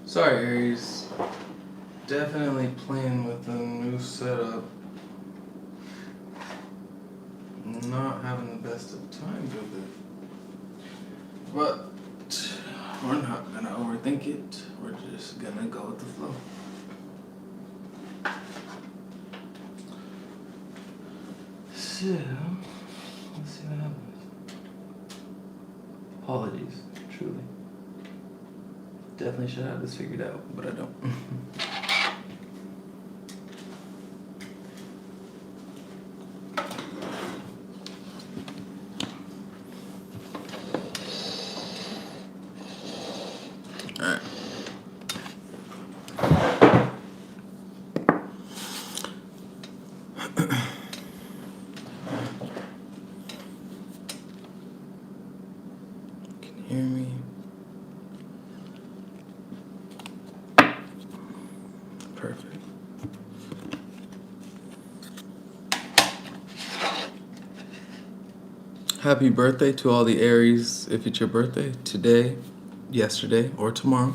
Sorry, Aries. Definitely playing with the new setup. Not having the best of times with it. But we're not gonna overthink it. We're just gonna go with the flow. So, let's see what happens. Apologies, truly. Definitely should have this figured out, but I don't. Alright. Can you hear me? Perfect. Happy birthday to all the Aries if it's your birthday today, yesterday, or tomorrow.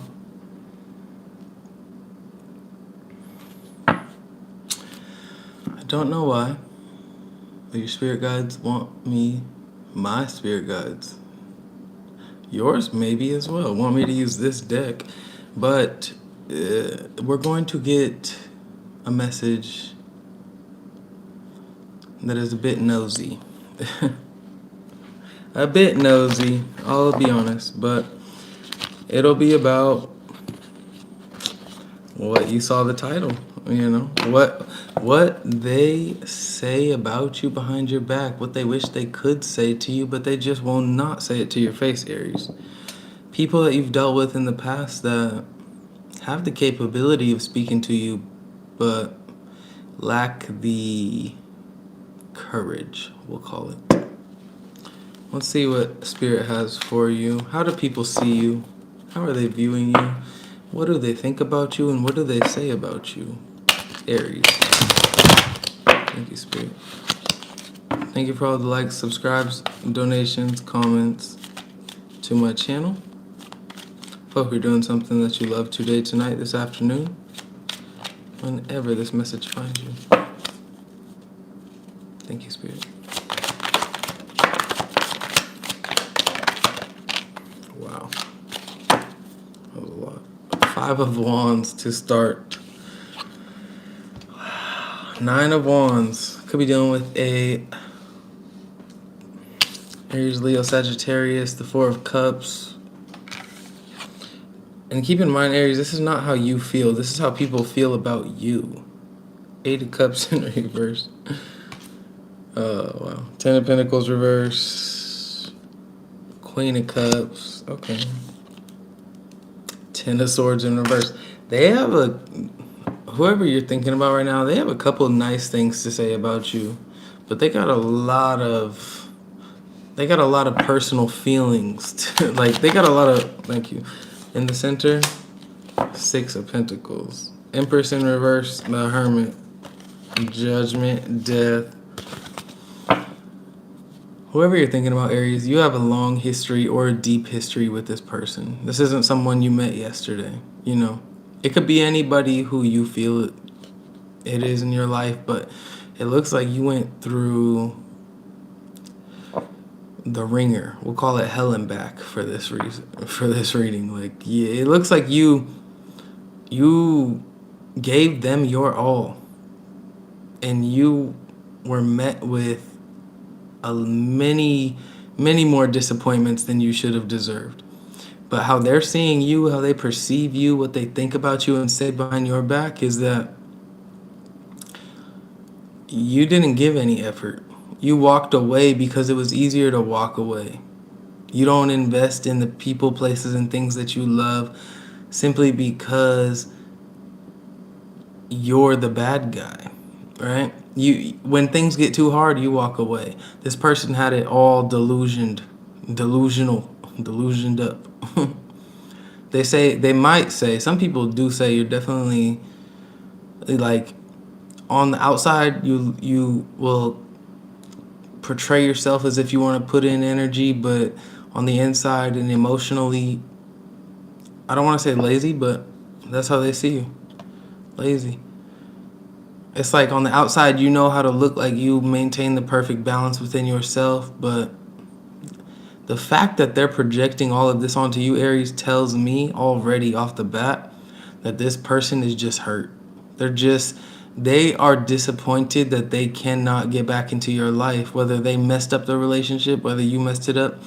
I don't know why, but your spirit guides want my spirit guides, yours maybe as well, want me to use this deck, but we're going to get a message that is a bit nosy. A bit nosy, I'll be honest, but it'll be about what you saw the title, what they say about you behind your back, what they wish they could say to you, but they just will not say it to your face, Aries. People that you've dealt with in the past that have the capability of speaking to you, but lack the courage, we'll call it. Let's see what Spirit has for you. How do people see you? How are they viewing you? What do they think about you, and what do they say about you? Aries. Thank you, Spirit. Thank you for all the likes, subscribes, donations, comments to my channel. Hope you're doing something that you love today, tonight, this afternoon, whenever this message finds you. Thank you, Spirit. Wow. That was a lot. 5 of Wands to start. 9 of Wands. Could be dealing with a Aries, Leo, Sagittarius, the 4 of Cups. And keep in mind, Aries, this is not how you feel. This is how people feel about you. 8 of Cups in reverse. Wow. 10 of Pentacles reverse. Queen of Cups. Okay. 10 of Swords in reverse. They have whoever you're thinking about right now, they have a couple nice things to say about you, but they got a lot of personal feelings. Like, they got a lot of, thank you. In the center, 6 of Pentacles. Empress in reverse, the Hermit. Judgment, Death. Whoever you're thinking about, Aries, you have a long history or a deep history with this person. This isn't someone you met yesterday, It could be anybody who you feel it is in your life, but it looks like you went through the ringer. We'll call it hell and back for this reason, for this reading. Like, yeah, it looks like you gave them your all, and you were met with many more disappointments than you should have deserved. But how they're seeing you, how they perceive you, what they think about you and say behind your back is that you didn't give any effort. You walked away because it was easier to walk away. You don't invest in the people, places, and things that you love simply because you're the bad guy, right? When things get too hard, you walk away. This person had it all delusioned up. They might say, some people do say you're definitely, like, on the outside, you will portray yourself as if you want to put in energy, but on the inside and emotionally, I don't want to say lazy, but That's how they see you. Lazy. It's like on the outside, you know how to look like you maintain the perfect balance within yourself, but the fact that they're projecting all of this onto you, Aries, tells me already off the bat that this person is just hurt. They are disappointed that they cannot get back into your life. Whether they messed up the relationship, whether you messed it up,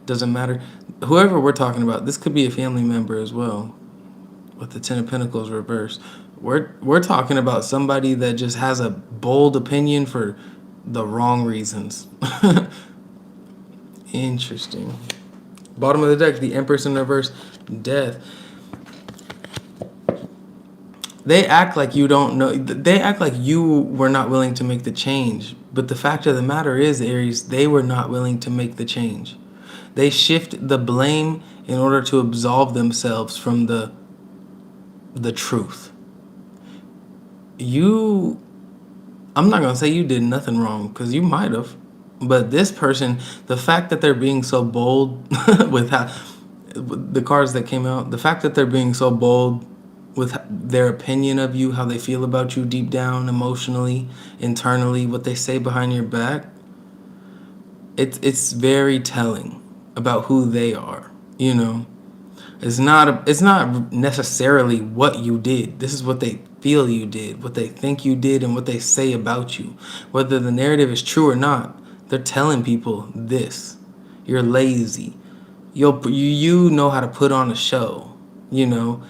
doesn't matter. Whoever we're talking about, this could be a family member as well, with the Ten of Pentacles reversed. We're talking about somebody that just has a bold opinion for the wrong reasons. Interesting. Bottom of the deck, the Empress in reverse, Death. They act like you don't know. They act like you were not willing to make the change. But the fact of the matter is, Aries, they were not willing to make the change. They shift the blame in order to absolve themselves from the truth. I'm not going to say you did nothing wrong, because you might have. But this person, the fact that they're being so bold with the cards that came out, the fact that they're being so bold with their opinion of you, how they feel about you deep down, emotionally, internally, what they say behind your back, it's very telling about who they are, you know. It's not necessarily what you did. This is what they feel you did, what they think you did, and what they say about you. Whether the narrative is true or not, they're telling people this. You're lazy. You know how to put on a show. You know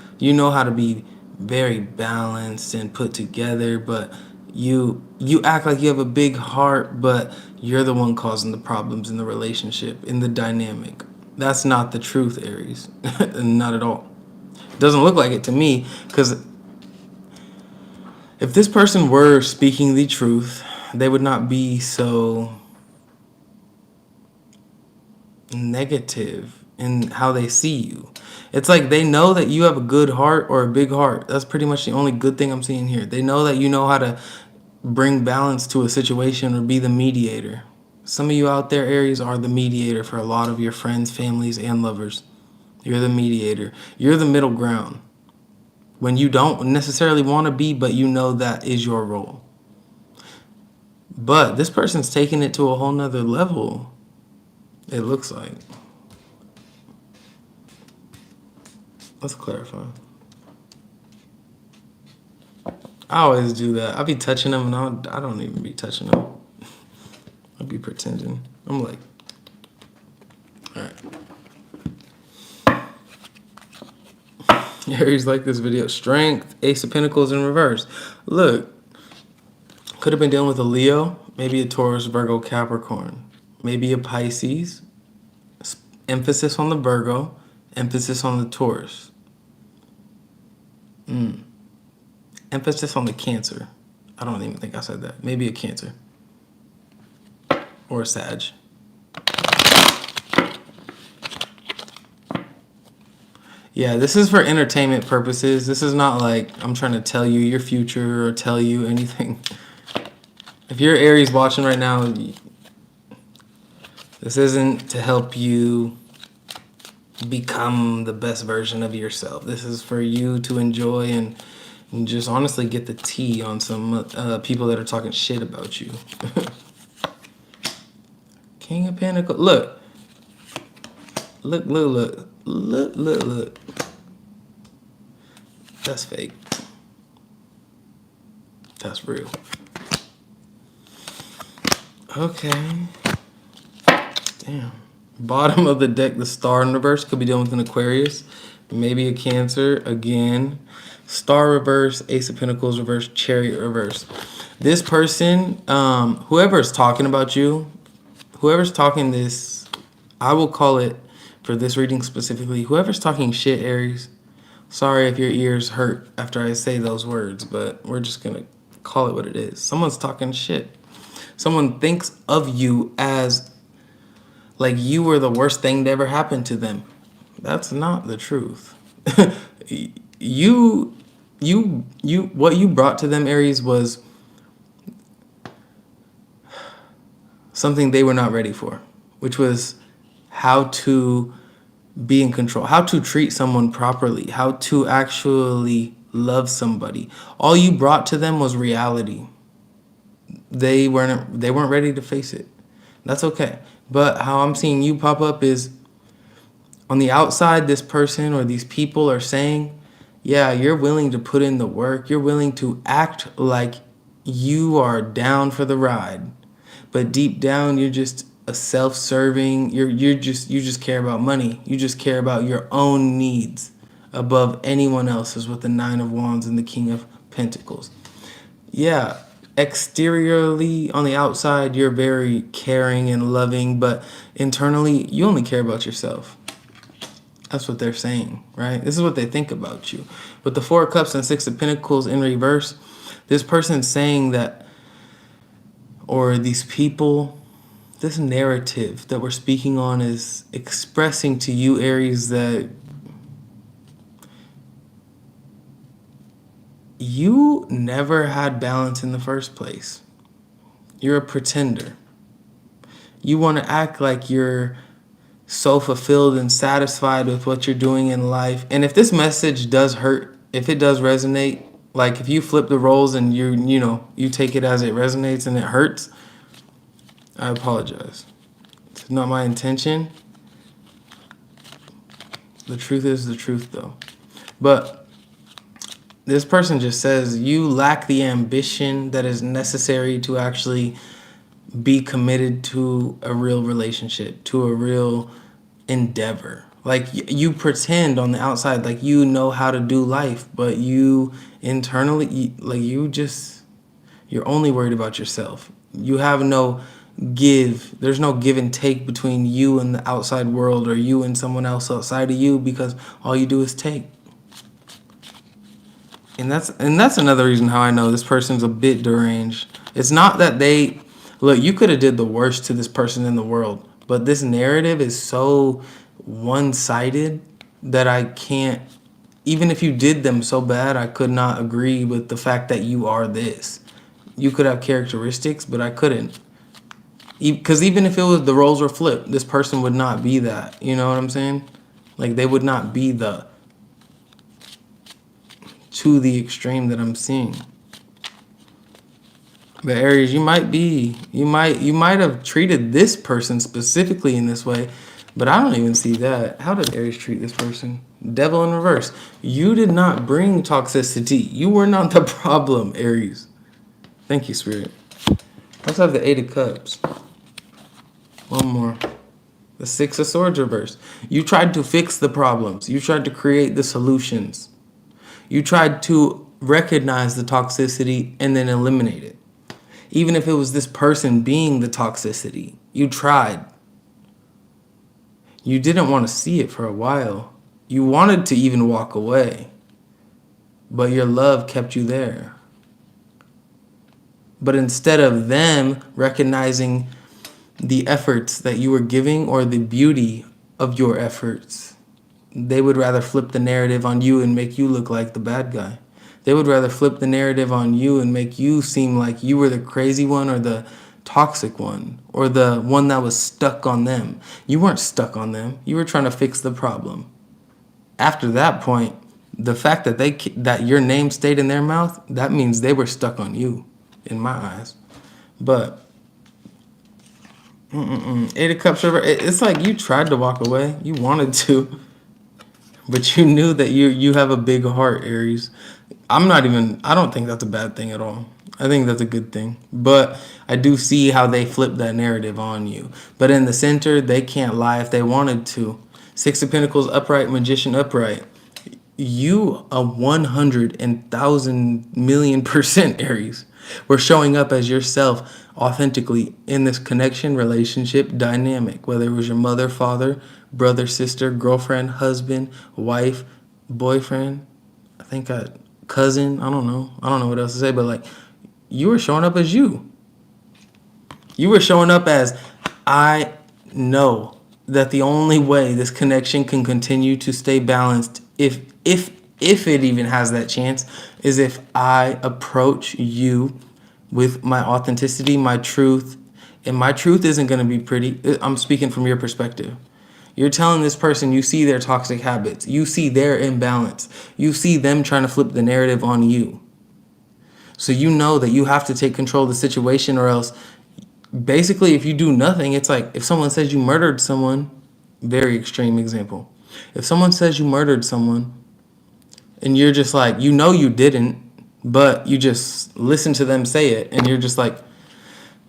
how to be very balanced and put together, but you act like you have a big heart, but you're the one causing the problems in the relationship, in the dynamic. That's not the truth, Aries. Not at all. It doesn't look like it to me, because if this person were speaking the truth, they would not be so negative in how they see you. It's like they know that you have a good heart or a big heart. That's pretty much the only good thing I'm seeing here. They know that you know how to bring balance to a situation or be the mediator. Some of you out there, Aries, are the mediator for a lot of your friends, families, and lovers. You're the mediator. You're the middle ground. When you don't necessarily want to be, but you know that is your role. But this person's taking it to a whole nother level, it looks like. Let's clarify. I always do that. I be touching them, and I don't even be touching them. I be pretending. I'm like, all right. Aries like this video. Strength, Ace of Pentacles in reverse. Look, could have been dealing with a Leo, maybe a Taurus, Virgo, Capricorn, maybe a Pisces. Emphasis on the Virgo, emphasis on the Taurus. Emphasis on the Cancer. I don't even think I said that. Maybe a Cancer. Or a Sag. Yeah, this is for entertainment purposes. This is not like I'm trying to tell you your future or tell you anything. If you're Aries watching right now, this isn't to help you become the best version of yourself. This is for you to enjoy and just honestly get the tea on some people that are talking shit about you. King of Pentacles. Look. Look. That's fake. That's real. Okay. Damn. Bottom of the deck, the Star in reverse. Could be dealing with an Aquarius. Maybe a Cancer. Again. Star reverse. Ace of Pentacles reverse. Chariot reverse. This person, whoever's talking about you, whoever's talking this, I will call it, for this reading specifically, whoever's talking shit, Aries, sorry if your ears hurt after I say those words, but we're just going to call it what it is. Someone's talking shit. Someone thinks of you as like you were the worst thing that ever happened to them. That's not the truth. What you brought to them, Aries, was something they were not ready for, which was how to be in control, how to treat someone properly, how to actually love somebody. All you brought to them was reality. They weren't ready to face it. That's okay. But how I'm seeing you pop up is on the outside, this person or these people are saying, yeah, you're willing to put in the work. You're willing to act like you are down for the ride. But deep down, you're just a self-serving, you just care about money. You just care about your own needs above anyone else's with the Nine of Wands and the King of Pentacles. Yeah, exteriorly on the outside, you're very caring and loving, but internally, you only care about yourself. That's what they're saying, right? This is what they think about you. With the Four of Cups and Six of Pentacles in reverse, this person's saying that, or these people, this narrative that we're speaking on is expressing to you, Aries, that you never had balance in the first place. You're a pretender. You want to act like you're so fulfilled and satisfied with what you're doing in life. And if this message does hurt, if it does resonate, like if you flip the roles and you take it as it resonates and it hurts, I apologize. It's not my intention. The truth is the truth, though. But this person just says you lack the ambition that is necessary to actually be committed to a real relationship, to a real endeavor. Like you pretend on the outside like you know how to do life, but you internally, you're only worried about yourself. You have no give. There's no give and take between you and the outside world or you and someone else outside of you, because all you do is take. And that's another reason how I know this person's a bit deranged. It's not that look, you could have did the worst to this person in the world, but this narrative is so one-sided that I can't, even if you did them so bad, I could not agree with the fact that you are this. You could have characteristics, but I couldn't. Because even if the roles were flipped, this person would not be that. You know what I'm saying? Like they would not be to the extreme that I'm seeing. But Aries, you might have treated this person specifically in this way, but I don't even see that. How did Aries treat this person? Devil in reverse. You did not bring toxicity. You were not the problem, Aries. Thank you, Spirit. Let's have the Eight of Cups. One more. The Six of Swords reverse. You tried to fix the problems. You tried to create the solutions. You tried to recognize the toxicity and then eliminate it. Even if it was this person being the toxicity, you tried. You didn't want to see it for a while. You wanted to even walk away, but your love kept you there. But instead of them recognizing the efforts that you were giving or the beauty of your efforts, they would rather flip the narrative on you and make you look like the bad guy. They would rather flip the narrative on you and make you seem like you were the crazy one or the toxic one or the one that was stuck on them. You weren't stuck on them. You were trying to fix the problem. After that point, the fact that your name stayed in their mouth, that means they were stuck on you, in my eyes. But Eight of Cups, it's like you tried to walk away. You wanted to. But you knew that you have a big heart, Aries. I don't think that's a bad thing at all. I think that's a good thing. But I do see how they flip that narrative on you. But in the center, they can't lie if they wanted to. Six of Pentacles upright, Magician upright. You, 100,000,000,000,000% Aries, were showing up as yourself authentically in this connection, relationship, dynamic. Whether it was your mother, father, brother, sister, girlfriend, husband, wife, boyfriend, cousin, I don't know what else to say, but like you were showing up as you. You were showing up as, I know that the only way this connection can continue to stay balanced, if it even has that chance, is if I approach you with my authenticity, my truth. And my truth isn't going to be pretty. I'm speaking from your perspective. You're telling this person you see their toxic habits. You see their imbalance. You see them trying to flip the narrative on you. So you know that you have to take control of the situation, or else basically if you do nothing, it's like if someone says you murdered someone, very extreme example. If someone says you murdered someone and you're just like, you know you didn't, but you just listen to them say it and you're just like,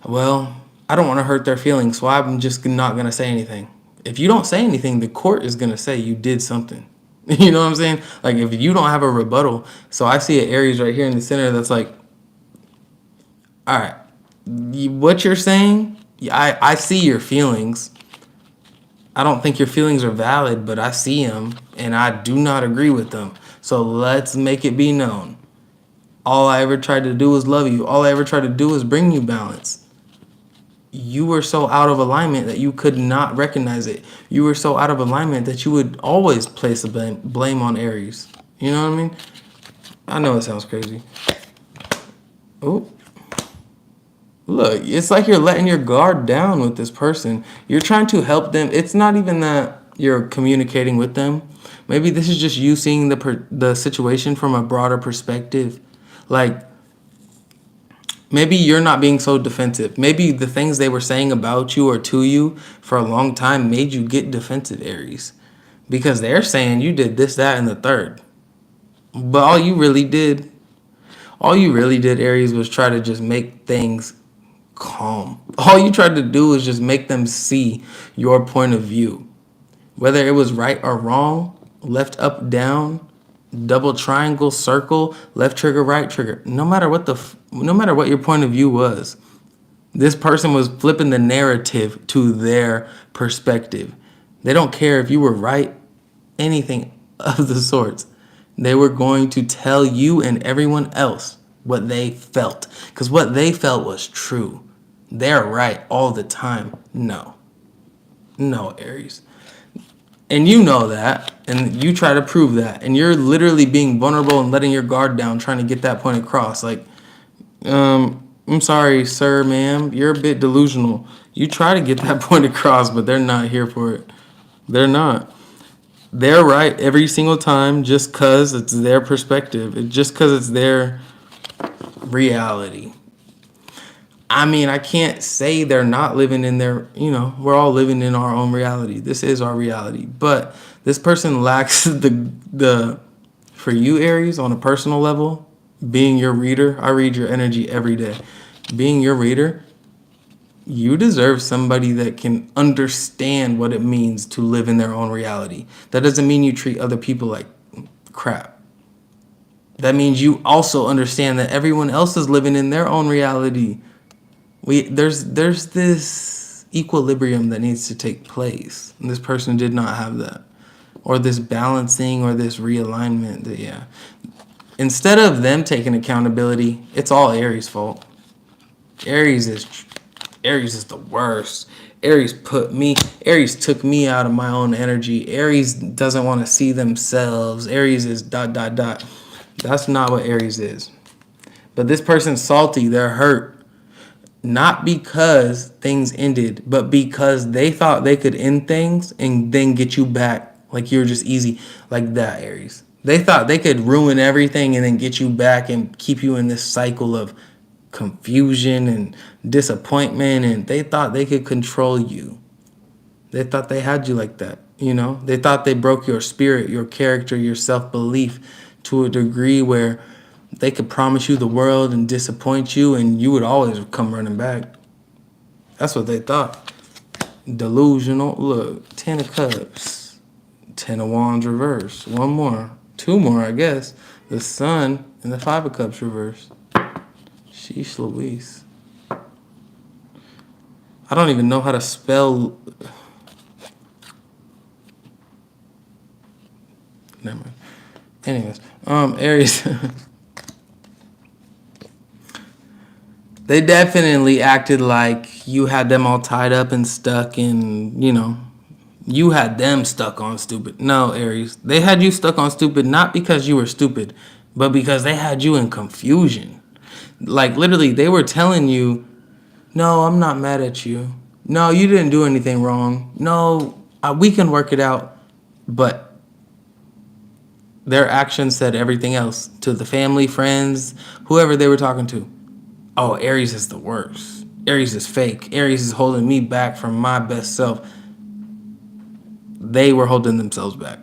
well, I don't want to hurt their feelings, so I'm just not going to say anything. If you don't say anything, the court is going to say you did something. You know what I'm saying? Like, if you don't have a rebuttal. So I see an Aries right here in the center that's like, all right, what you're saying, I see your feelings. I don't think your feelings are valid, but I see them, and I do not agree with them. So let's make it be known. All I ever tried to do was love you. All I ever tried to do was bring you balance. You were so out of alignment that you could not recognize it. You were so out of alignment that you would always place the blame on Aries. You know what I mean? I know it sounds crazy. Oh, look, it's like you're letting your guard down with this person. You're trying to help them. It's not even that you're communicating with them. Maybe this is just you seeing the situation from a broader perspective. Like, maybe you're not being so defensive. Maybe the things they were saying about you or to you for a long time made you get defensive, Aries. Because they're saying you did this, that, and the third. But all you really did, Aries, was try to just make things calm. All you tried to do was just make them see your point of view. Whether it was right or wrong, left, up, down, double triangle, circle, left trigger, right trigger. No matter what your point of view was, this person was flipping the narrative to their perspective. They don't care if you were right, anything of the sorts. They were going to tell you and everyone else what they felt, because what they felt was true. They're right all the time. No, Aries. And you know that, and you try to prove that, and you're literally being vulnerable and letting your guard down, trying to get that point across. Like, I'm sorry, sir, ma'am, you're a bit delusional. You try to get that point across, but they're not here for it. They're not. They're right every single time just because it's their perspective. Just because it's their reality. I mean, I can't say they're not living in their, we're all living in our own reality. This is our reality. But this person lacks for you, Aries, on a personal level, being your reader. I read your energy every day. Being your reader, you deserve somebody that can understand what it means to live in their own reality. That doesn't mean you treat other people like crap. That means you also understand that everyone else is living in their own reality. There's this equilibrium that needs to take place. And this person did not have that. Or this balancing or this realignment. Instead of them taking accountability, it's all Aries' fault. Aries is the worst. Aries took me out of my own energy. Aries doesn't want to see themselves. Aries is ... That's not what Aries is. But this person's salty. They're hurt. Not because things ended, but because they thought they could end things and then get you back like you're just easy. Like that, Aries. They thought they could ruin everything and then get you back and keep you in this cycle of confusion and disappointment, and they thought they could control you. They thought they had you like that, They thought they broke your spirit, your character, your self-belief to a degree where they could promise you the world and disappoint you, and you would always come running back. That's what they thought. Delusional. Look, 10 of Cups, 10 of Wands reverse. One more. Two more, I guess. The Sun and the 5 of Cups reverse. Sheesh Louise. I don't even know how to spell. Never mind. Anyways, Aries. They definitely acted like you had them all tied up and stuck and, you had them stuck on stupid. No, Aries. They had you stuck on stupid not because you were stupid, but because they had you in confusion. Like, literally, they were telling you, no, I'm not mad at you. No, you didn't do anything wrong. No, We can work it out, but their actions said everything else to the family, friends, whoever they were talking to. Oh, Aries is the worst. Aries is fake. Aries is holding me back from my best self. They were holding themselves back.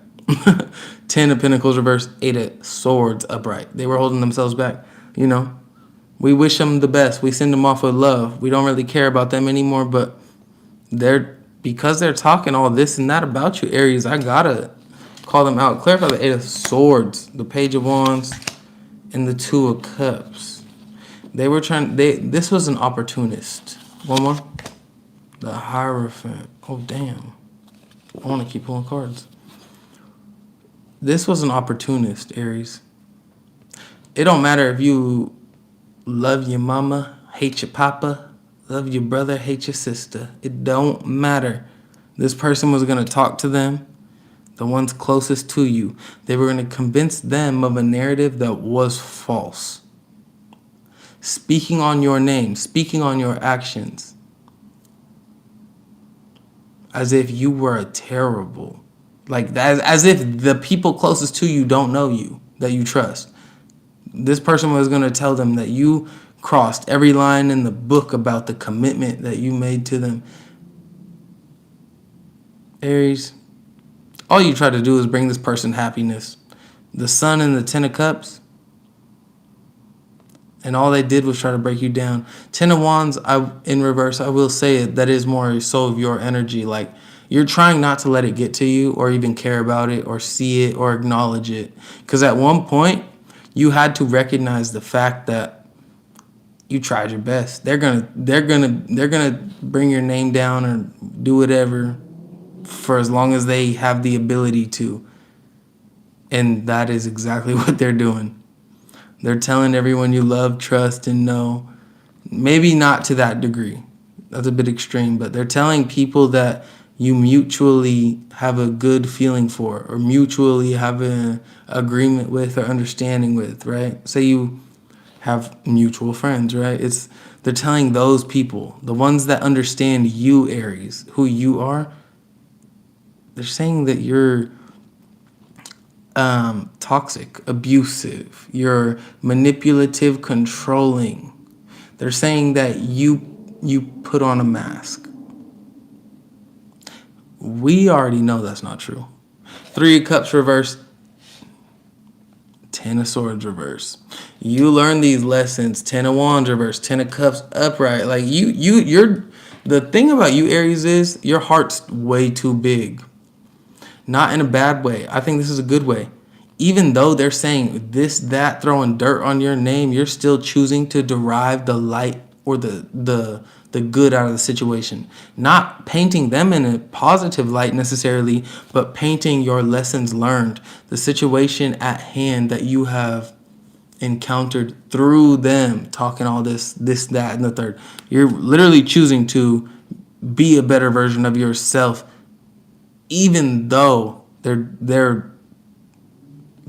10 of Pentacles reversed, 8 of Swords upright. They were holding themselves back. You know, we wish them the best. We send them off with love. We don't really care about them anymore, but because they're talking all this and that about you, Aries, I gotta call them out. Clarify the 8 of Swords, the Page of Wands, and the 2 of Cups. They were trying. This was an opportunist. One more. The Hierophant. Oh damn. I want to keep pulling cards. This was an opportunist, Aries. It don't matter if you love your mama, hate your papa, love your brother, hate your sister. It don't matter. This person was going to talk to them, the ones closest to you. They were going to convince them of a narrative that was false. Speaking on your name, speaking on your actions, as if you were a terrible, like as if the people closest to you don't know you, that you trust. This person was going to tell them that you crossed every line in the book about the commitment that you made to them. Aries, all you try to do is bring this person happiness. The Sun and the 10 of Cups, and all they did was try to break you down. 10 of Wands, in reverse, I will say it, that is more so of your energy. Like, you're trying not to let it get to you or even care about it or see it or acknowledge it. Because at one point, you had to recognize the fact that you tried your best. They're gonna bring your name down or do whatever for as long as they have the ability to. And that is exactly what they're doing. They're telling everyone you love, trust, and know. Maybe not to that degree. That's a bit extreme, but they're telling people that you mutually have a good feeling for or mutually have an agreement with or understanding with, right? Say you have mutual friends, right? They're telling those people, the ones that understand you, Aries, who you are, they're saying that you're toxic, abusive, you're manipulative, controlling. They're saying that you put on a mask. We already know that's not true. 3 of Cups reversed, 10 of Swords reversed. You learn these lessons. 10 of Wands reversed, 10 of Cups upright. Like you're the thing about you, Aries, is your heart's way too big. Not in a bad way. I think this is a good way. Even though they're saying this, that, throwing dirt on your name, you're still choosing to derive the light or the good out of the situation. Not painting them in a positive light necessarily, but painting your lessons learned, the situation at hand that you have encountered through them talking all this, that, and the third. You're literally choosing to be a better version of yourself, even though they're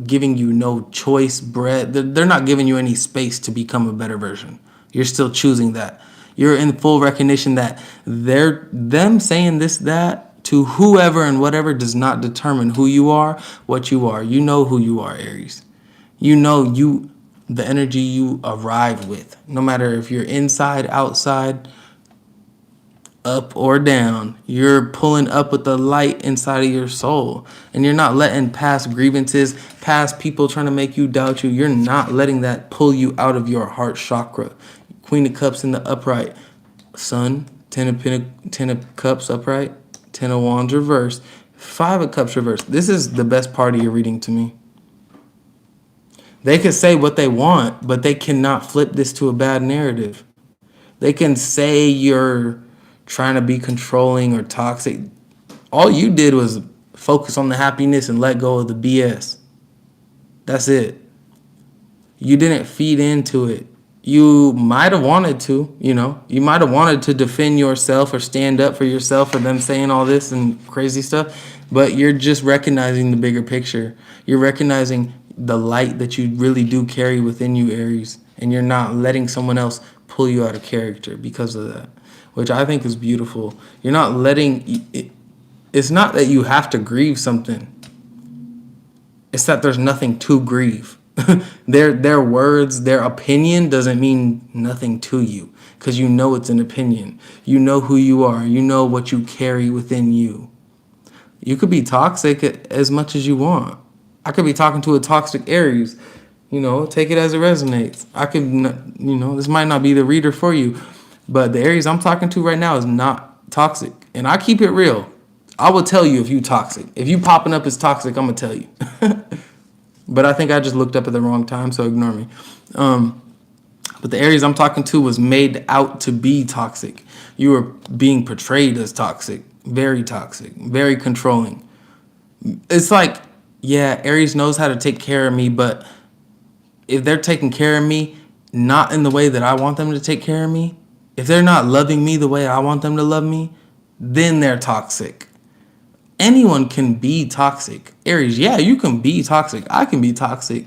giving you no choice, they're not giving you any space to become a better version. You're still choosing that. You're in full recognition that them saying this, that to whoever and whatever does not determine who you are, what you are. You know who you are, Aries. You know the energy you arrive with, no matter if you're inside, outside, up or down. You're pulling up with the light inside of your soul, and you're not letting past grievances, past people trying to make you doubt you, you're not letting that pull you out of your heart chakra. Queen of Cups in the upright, Sun, 10 of Cups upright, 10 of Wands reversed, 5 of Cups reversed. This is the best part of your reading to me. They could say what they want, but they cannot flip this to a bad narrative. They can say you're trying to be controlling or toxic. All you did was focus on the happiness and let go of the BS. That's it. You didn't feed into it. You might have wanted to, you might have wanted to defend yourself or stand up for yourself for them saying all this and crazy stuff, but you're just recognizing the bigger picture. You're recognizing the light that you really do carry within you, Aries, and you're not letting someone else pull you out of character because of that, which I think is beautiful. You're not letting it, It's not that you have to grieve something. It's that there's nothing to grieve. Their words, their opinion doesn't mean nothing to you because you know it's an opinion. You know who you are. You know what you carry within you. You could be toxic as much as you want. I could be talking to a toxic Aries. Take it as it resonates. I could, this might not be the reader for you, but the Aries I'm talking to right now is not toxic. And I keep it real. I will tell you if you toxic. If you popping up as toxic, I'm going to tell you. But I think I just looked up at the wrong time, so ignore me. But the Aries I'm talking to was made out to be toxic. You were being portrayed as toxic, very controlling. It's like, yeah, Aries knows how to take care of me, but if they're taking care of me not in the way that I want them to take care of me, if they're not loving me the way I want them to love me, then they're toxic. Anyone can be toxic. Aries, yeah, you can be toxic. I can be toxic.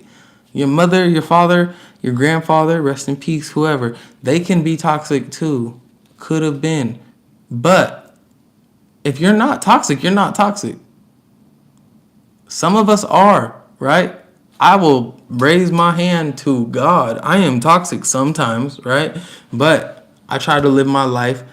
Your mother, your father, your grandfather, rest in peace, whoever, they can be toxic too. Could have been. But if you're not toxic, you're not toxic. Some of us are, right? I will raise my hand to God. I am toxic sometimes, right? But I try to live my life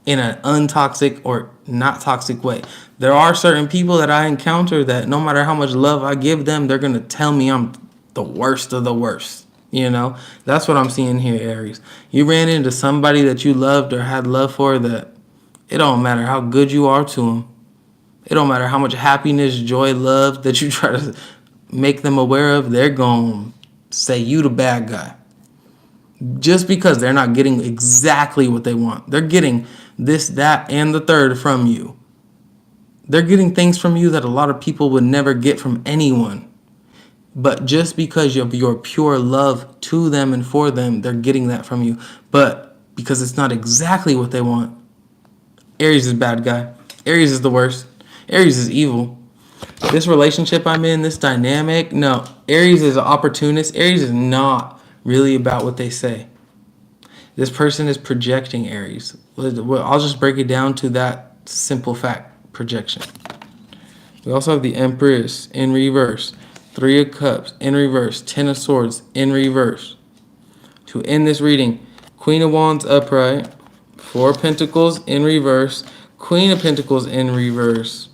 in an untoxic or not toxic way. There are certain people that I encounter that no matter how much love I give them, they're going to tell me I'm the worst of the worst. That's what I'm seeing here, Aries. You ran into somebody that you loved or had love for that it don't matter how good you are to them. It don't matter how much happiness, joy, love that you try to make them aware of. They're going to say you the bad guy. Just because they're not getting exactly what they want. They're getting this, that, and the third from you. They're getting things from you that a lot of people would never get from anyone. But just because of your pure love to them and for them, they're getting that from you. But because it's not exactly what they want, Aries is bad guy. Aries is the worst. Aries is evil. This relationship I'm in, this dynamic, no. Aries is an opportunist. Aries is not really about what they say. This person is projecting, Aries. I'll just break it down to that simple fact, projection. We also have the Empress in reverse, 3 of Cups in reverse, 10 of Swords in reverse. To end this reading, Queen of Wands upright, 4 of Pentacles in reverse, Queen of Pentacles in reverse.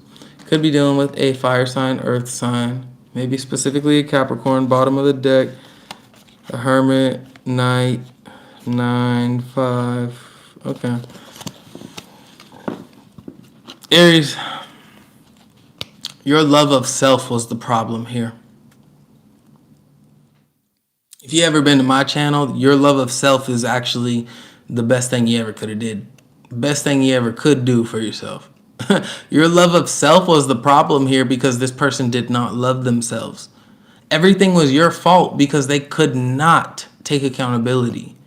Could be dealing with a fire sign, earth sign, maybe specifically a Capricorn, bottom of the deck, a Hermit, Knight, 9, 5. Okay. Aries, your love of self was the problem here. If you ever been to my channel, your love of self is actually the best thing you ever could have did. Best thing you ever could do for yourself. Your love of self was the problem here because this person did not love themselves. Everything was your fault because they could not take accountability.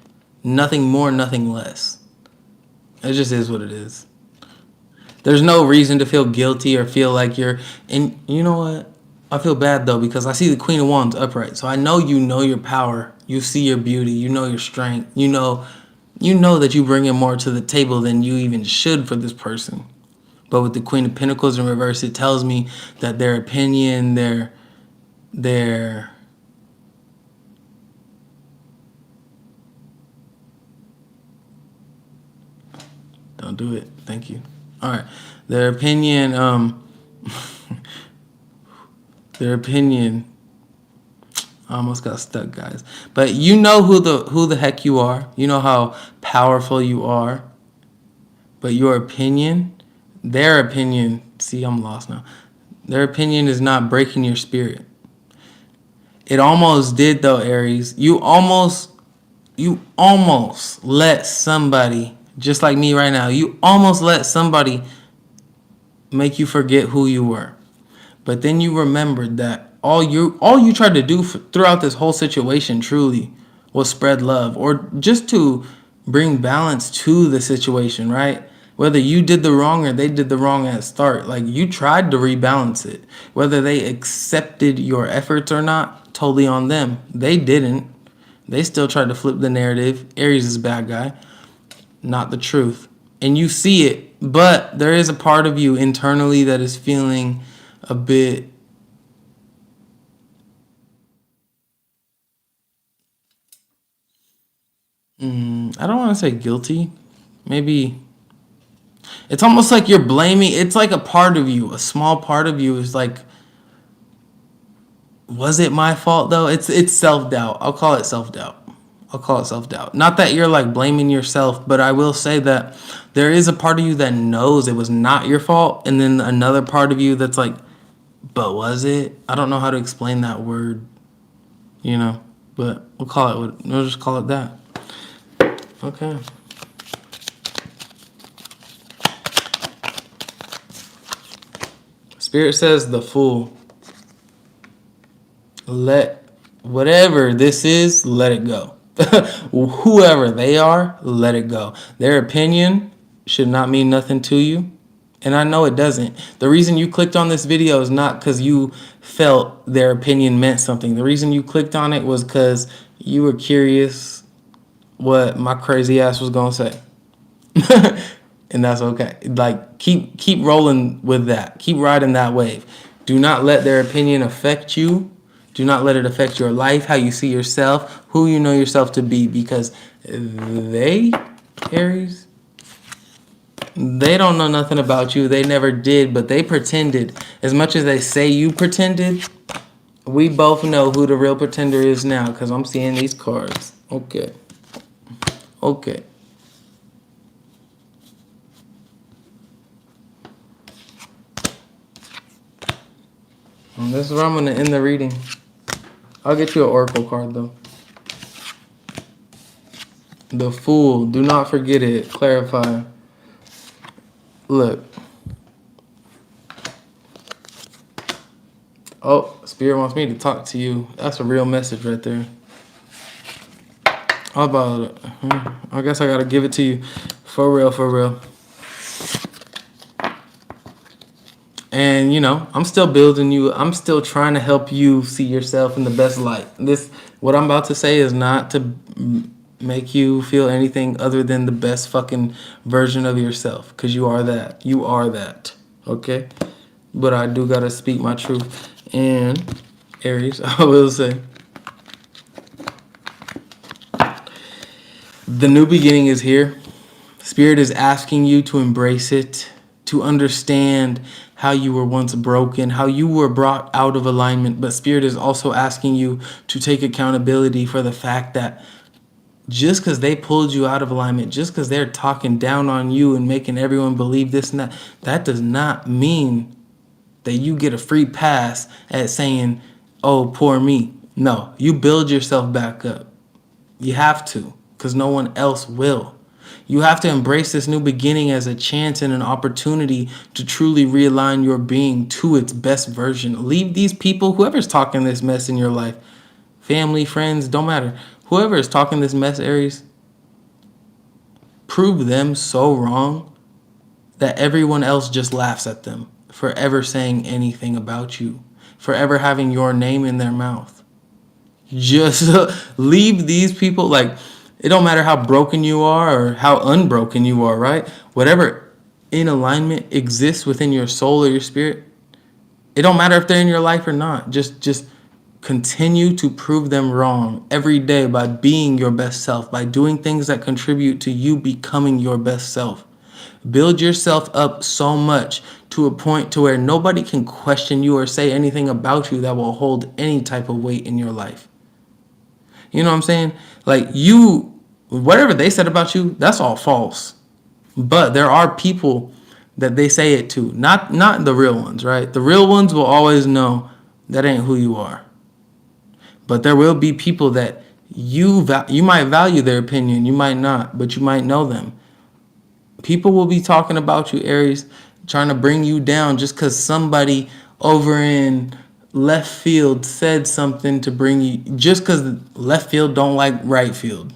Nothing more, nothing less. It just is what it is. There's no reason to feel guilty or feel like you're... And you know what? I feel bad, though, because I see the Queen of Wands upright. So I know you know your power. You see your beauty. You know your strength. You know that you bring in more to the table than you even should for this person. But with the Queen of Pentacles in reverse, it tells me that their opinion, their don't do it. Thank you. All right. Their opinion, I almost got stuck, guys. But you know who the heck you are. You know how powerful you are. But your opinion, their opinion, see, I'm lost now. Their opinion is not breaking your spirit. It almost did, though, Aries. You almost let somebody, just like me right now, you almost let somebody make you forget who you were. But then you remembered that all you tried to do throughout this whole situation truly was spread love, or just to bring balance to the situation, right? Whether you did the wrong or they did the wrong at start, like you tried to rebalance it. Whether they accepted your efforts or not, totally on them. They didn't. They still tried to flip the narrative. Aries is a bad guy, not the truth. And you see it But there is a part of you internally that is feeling a bit, I don't want to say guilty. Maybe it's almost like you're blaming. It's like a part of you, a small part of you is like, was it my fault though? It's self-doubt. I'll call it self-doubt. I'll call it self-doubt. Not that you're like blaming yourself, but I will say that there is a part of you that knows it was not your fault, and then another part of you that's like, but was it? I don't know how to explain that word, you know. But we'll just call it that. Okay. Spirit says the fool. Let whatever this is, let it go. Whoever they are, let it go. Their opinion should not mean nothing to you. And I know it doesn't. The reason you clicked on this video is not because you felt their opinion meant something. The reason you clicked on it was because you were curious what my crazy ass was going to say. And that's okay. Like, keep rolling with that. Keep riding that wave. Do not let their opinion affect you. Do not let it affect your life, how you see yourself, who you know yourself to be, because they, Aries, they don't know nothing about you. They never did, but they pretended. As much as they say you pretended, we both know who the real pretender is now, because I'm seeing these cards. Okay. Okay. And this is where I'm going to end the reading. I'll get you an oracle card, though. The Fool. Do not forget it. Clarify. Look. Oh, Spirit wants me to talk to you. That's a real message right there. How about it? I guess I got to give it to you. For real, for real. And, you know, I'm still building you. I'm still trying to help you see yourself in the best light. What I'm about to say is not to make you feel anything other than the best fucking version of yourself. Because you are that. You are that. Okay? But I do got to speak my truth. And, Aries, I will say, the new beginning is here. Spirit is asking you to embrace it, to understand how you were once broken, how you were brought out of alignment. But Spirit is also asking you to take accountability for the fact that just because they pulled you out of alignment, just because they're talking down on you and making everyone believe this and that, that does not mean that you get a free pass at saying, oh, poor me. No, you build yourself back up. You have to, because no one else will. You have to embrace this new beginning as a chance and an opportunity to truly realign your being to its best version. Leave these people, whoever's talking this mess in your life, family, friends, don't matter. Whoever is talking this mess, Aries, prove them so wrong that everyone else just laughs at them for ever saying anything about you, for ever having your name in their mouth. Just leave these people. Like, it don't matter how broken you are or how unbroken you are, right? Whatever in alignment exists within your soul or your spirit, it don't matter if they're in your life or not. Just continue to prove them wrong every day by being your best self, by doing things that contribute to you becoming your best self. Build yourself up so much to a point to where nobody can question you or say anything about you that will hold any type of weight in your life. You know what I'm saying? Like, whatever they said about you, that's all false. But there are people that they say it to, not the real ones, right? The real ones will always know that ain't who you are. But there will be people that you might value their opinion, you might not, but you might know them. People will be talking about you, Aries, trying to bring you down just because somebody over in left field said something to bring you, just because left field don't like right field.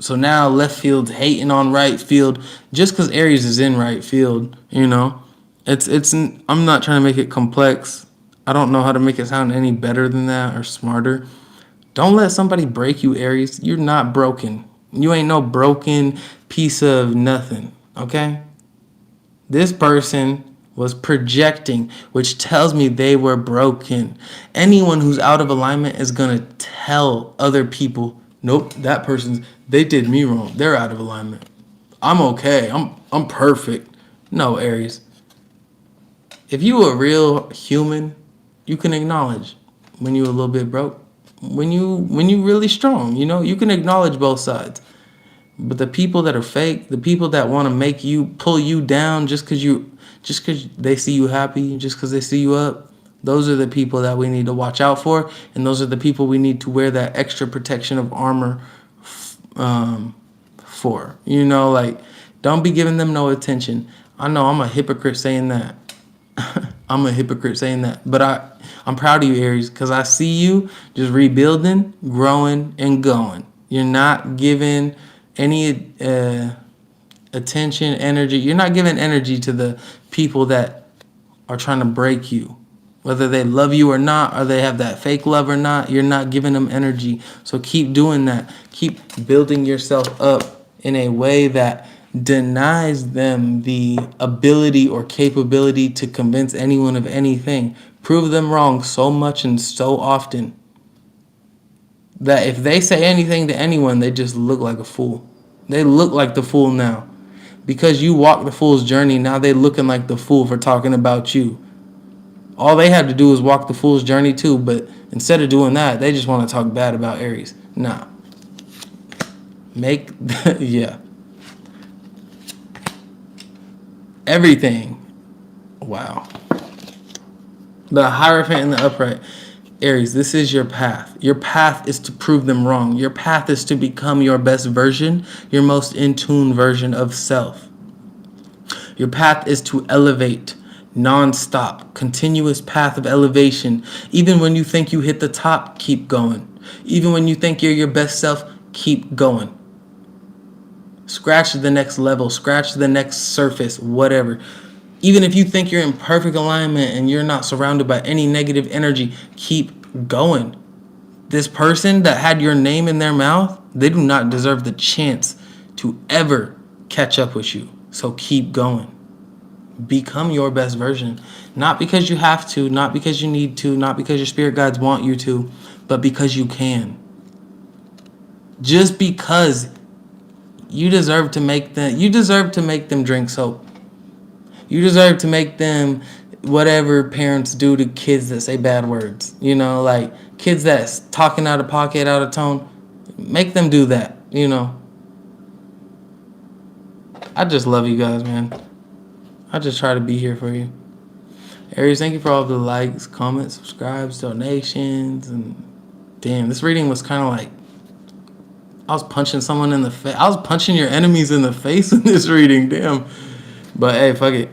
So now left field's hating on right field just because Aries is in right field, you know. I'm not trying to make it complex. I don't know how to make it sound any better than that or smarter. Don't let somebody break you, Aries. You're not broken. You ain't no broken piece of nothing, okay? This person was projecting, which tells me they were broken. Anyone who's out of alignment is going to tell other people, nope, they did me wrong. They're out of alignment. I'm okay. I'm perfect. No, Aries. If you a real human, you can acknowledge when you a little bit broke. When you really strong, you can acknowledge both sides. But the people that are fake, the people that want to make you pull you down just because they see you happy, just because they see you up, those are the people that we need to watch out for, and those are the people we need to wear that extra protection of armor for. Like, don't be giving them no attention. I know I'm a hypocrite saying that. I'm a hypocrite saying that, but I'm proud of you, Aries, because I see you just rebuilding, growing, and going. You're not giving any attention, energy. You're not giving energy to the people that are trying to break you. Whether they love you or not, or they have that fake love or not, you're not giving them energy. So keep doing that. Keep building yourself up in a way that denies them the ability or capability to convince anyone of anything. Prove them wrong so much and so often that if they say anything to anyone, they just look like a fool. They look like the fool now. Because you walk the fool's journey, now they looking like the fool for talking about you. All they had to do was walk the fool's journey too, but instead of doing that, they just want to talk bad about Aries. Nah. Yeah. Everything. Wow. The Hierophant and the Upright. Aries, this is your path. Your path is to prove them wrong. Your path is to become your best version, your most in tune version of self. Your path is to elevate, non-stop, continuous path of elevation. Even when you think you hit the top, keep going. Even when you think you're your best self, keep going. Scratch the next level, scratch the next surface, whatever. Even if you think you're in perfect alignment and you're not surrounded by any negative energy, keep going. This person that had your name in their mouth, they do not deserve the chance to ever catch up with you. So keep going. Become your best version. Not because you have to, not because you need to, not because your spirit guides want you to, but because you can. Just because you deserve to make them drink soap. You deserve to make them whatever parents do to kids that say bad words. Like kids that's talking out of pocket, out of tone. Make them do that, I just love you guys, man. I just try to be here for you. Aries, thank you for all the likes, comments, subscribes, donations, and damn, this reading was kind of like I was punching someone in the face. I was punching your enemies in the face in this reading, damn. But hey, fuck it.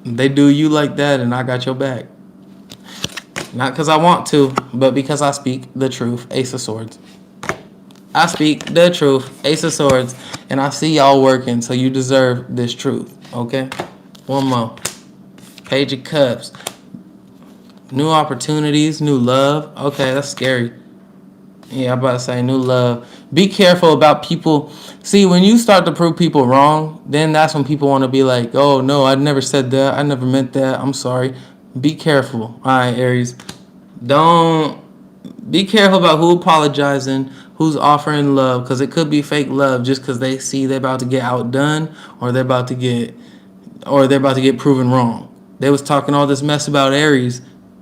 They do you like that, and I got your back. Not because I want to, but because I speak the truth. Ace of Swords. I speak the truth. Ace of Swords. And I see y'all working, so you deserve this truth. Okay? One more. Page of Cups. New opportunities, new love. Okay, that's scary. Yeah, I'm about to say new love. Be careful about people. See, when you start to prove people wrong, then that's when people want to be like, oh, no, I never said that. I never meant that. I'm sorry. Be careful. All right, Aries. Be careful about who apologizing, who's offering love, because it could be fake love just because they see they're about to get outdone or they're about to get proven wrong. They was talking all this mess about Aries.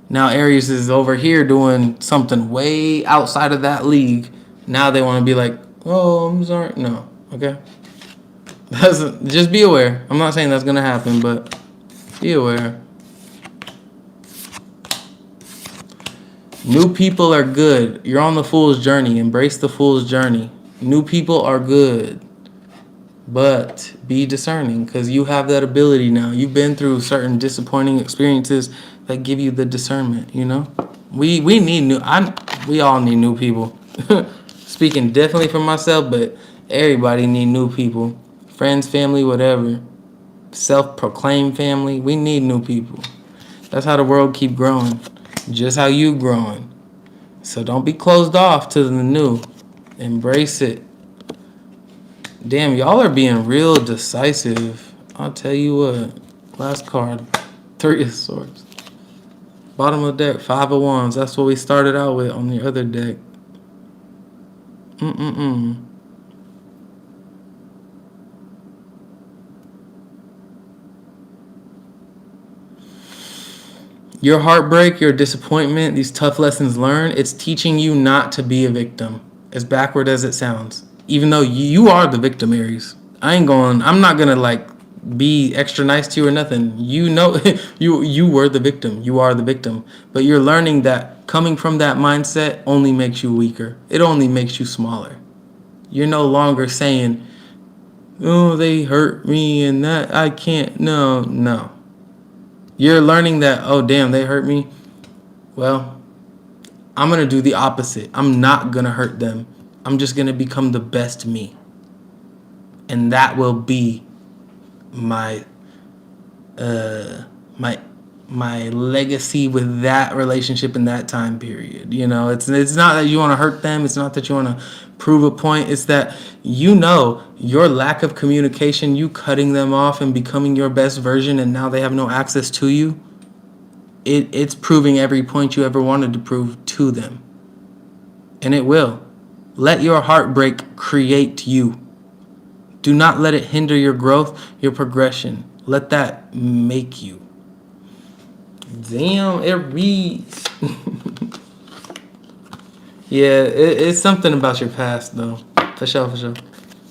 Now Aries is over here doing something way outside of that league. Now they want to be like, oh, I'm sorry. No, okay? Just be aware. I'm not saying that's going to happen, but be aware. New people are good. You're on the fool's journey. Embrace the fool's journey. New people are good. But be discerning because you have that ability now. You've been through certain disappointing experiences that give you the discernment, We need we all need new people. Speaking definitely for myself, but everybody need new people. Friends, family, whatever. Self-proclaimed family. We need new people. That's how the world keep growing. Just how you growing. So don't be closed off to the new. Embrace it. Damn, y'all are being real decisive. I'll tell you what. Last card. 3 of Swords. Bottom of the deck, 5 of Wands. That's what we started out with on the other deck. Your heartbreak, your disappointment, these tough lessons learned, it's teaching you not to be a victim. As backward as it sounds. Even though you are the victim, Aries. I'm not gonna like be extra nice to you or nothing. You know, you were the victim. You are the victim. But you're learning that coming from that mindset only makes you weaker. It only makes you smaller. You're no longer saying, oh, they hurt me and that I can't. No. You're learning that, oh, damn, they hurt me. Well, I'm going to do the opposite. I'm not going to hurt them. I'm just going to become the best me. And that will be my legacy with that relationship in that time period. You know, it's not that you want to hurt them. It's not that you want to prove a point. It's that, you know, your lack of communication, you cutting them off and becoming your best version, and now they have no access to you. It's proving every point you ever wanted to prove to them. And it will. Let your heartbreak create you. Do not let it hinder your growth, your progression. Let that make you. Damn, Aries. Yeah, it's something about your past, though. For sure.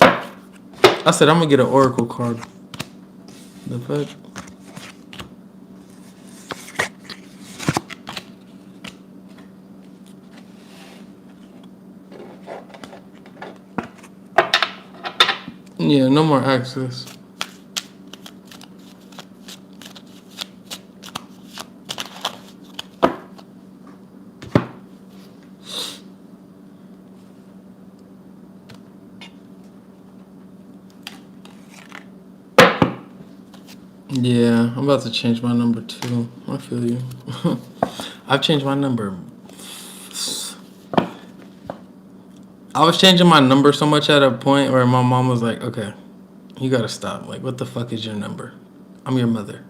I said I'm going to get an oracle card. The fuck? Yeah, no more access. Yeah, I'm about to change my number too. I feel you. I've changed my number. I was changing my number so much at a point where my mom was like, okay, you gotta stop. Like, what the fuck is your number? I'm your mother.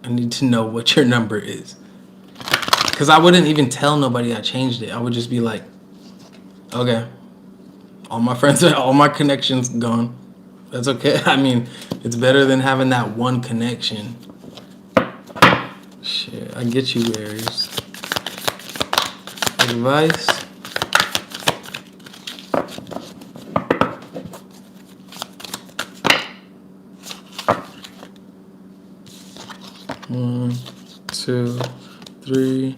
I need to know what your number is. Because I wouldn't even tell nobody I changed it. I would just be like, okay, all my friends, all my connections gone. That's okay. I mean, it's better than having that one connection. Shit, I get you, Aries. Advice. One, 2, 3,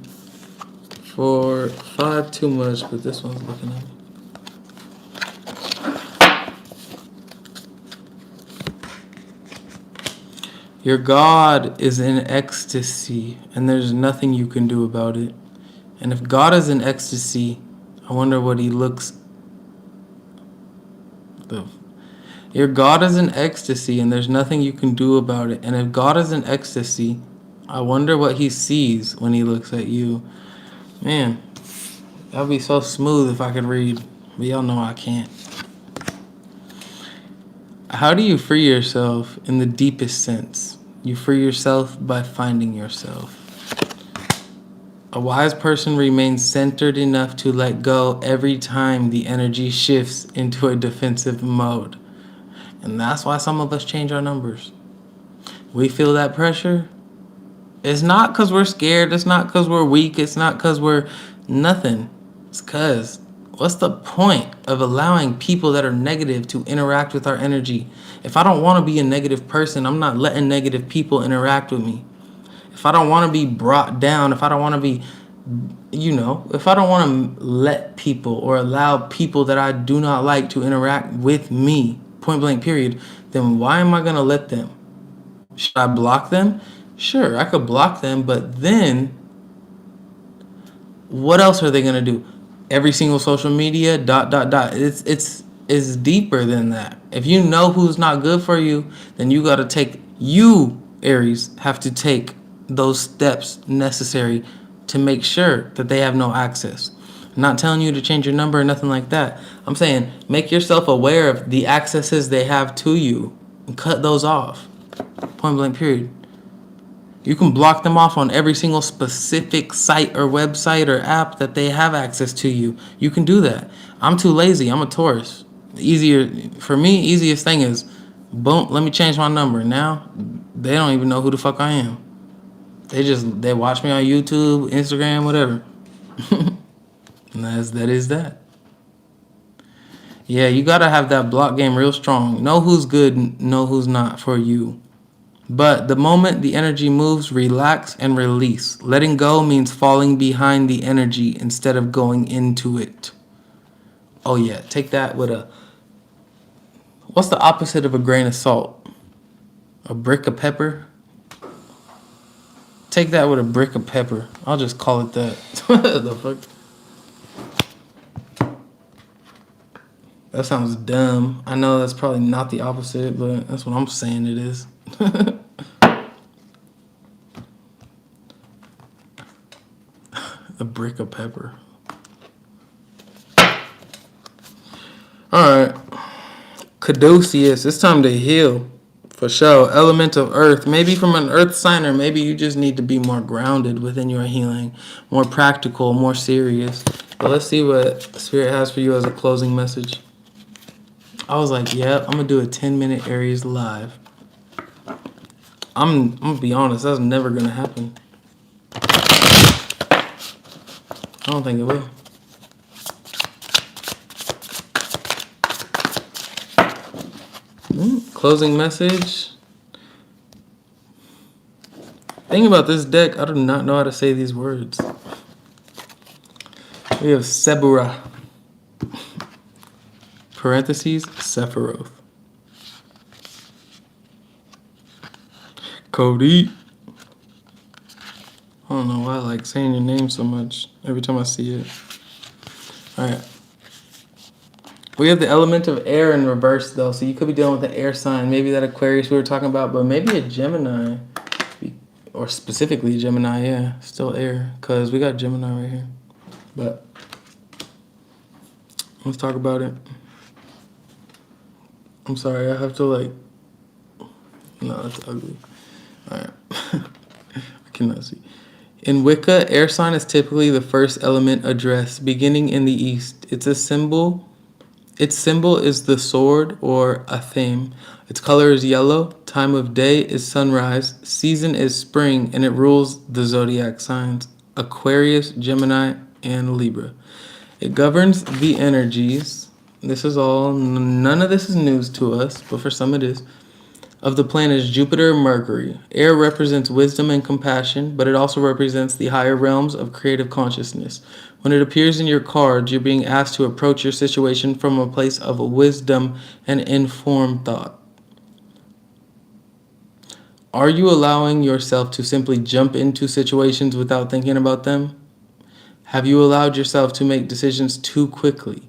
4, 5. Too much, but this one's looking at me. Your God is in ecstasy, and there's nothing you can do about it. And if God is in ecstasy, I wonder what he looks. Your God is in ecstasy, and there's nothing you can do about it. And if God is in ecstasy, I wonder what he sees when he looks at you. Man, that would be so smooth if I could read, but y'all know I can't. How do you free yourself in the deepest sense? You free yourself by finding yourself. A wise person remains centered enough to let go every time the energy shifts into a defensive mode. And that's why some of us change our numbers. We feel that pressure. It's not because we're scared. It's not because we're weak. It's not because we're nothing. It's because what's the point of allowing people that are negative to interact with our energy? If I don't want to be a negative person, I'm not letting negative people interact with me. If I don't want to be brought down, if I don't want to be, if I don't want to let people or allow people that I do not like to interact with me, point blank period, then why am I going to let them? Should I block them? Sure, I could block them, but then what else are they going to do? Every single social media, ... It's deeper than that. If you know who's not good for you, then you got to you, Aries, have to take those steps necessary to make sure that they have no access. I'm not telling you to change your number or nothing like that. I'm saying make yourself aware of the accesses they have to you and cut those off. Point blank period. You can block them off on every single specific site or website or app that they have access to you. You can do that. I'm too lazy. I'm a Taurus. Easiest thing is, boom, let me change my number. Now, they don't even know who the fuck I am. They watch me on YouTube, Instagram, whatever. And that is that. Yeah, you gotta have that block game real strong. Know who's good, know who's not for you. But the moment the energy moves, relax and release. Letting go means falling behind the energy instead of going into it. Oh yeah, take that with a... What's the opposite of a grain of salt? A brick of pepper? Take that with a brick of pepper. I'll just call it that. The fuck? That sounds dumb. I know that's probably not the opposite, but that's what I'm saying it is. A brick of pepper. Alright. Caduceus, it's time to heal. For sure. Element of earth. Maybe from an earth sign, or maybe you just need to be more grounded within your healing. More practical, more serious. But let's see what Spirit has for you as a closing message. I was like, yep, I'm going to do a 10-minute Aries live. I'm going to be honest, that's never going to happen. I don't think it will. Closing message. Thing about this deck, I do not know how to say these words. We have Sebura. Parentheses, Sephiroth. Cody. I don't know why I like saying your name so much every time I see it. Alright. We have the element of air in reverse, though, so you could be dealing with an air sign. Maybe that Aquarius we were talking about, but maybe a Gemini. Or specifically Gemini, yeah. Still air, because we got Gemini right here. But let's talk about it. I'm sorry, I have to, like... No, that's ugly. Alright. I cannot see. In Wicca, air sign is typically the first element addressed, beginning in the east. Its symbol is the sword or a theme. Its color is yellow. Time of day is sunrise. Season is spring, and it rules the zodiac signs: Aquarius, Gemini, and Libra. It governs the energies. This is all, none of this is news to us, but for some it is. Of the planets Jupiter and Mercury. Air represents wisdom and compassion, but it also represents the higher realms of creative consciousness. When it appears in your cards, you're being asked to approach your situation from a place of wisdom and informed thought. Are you allowing yourself to simply jump into situations without thinking about them? Have you allowed yourself to make decisions too quickly?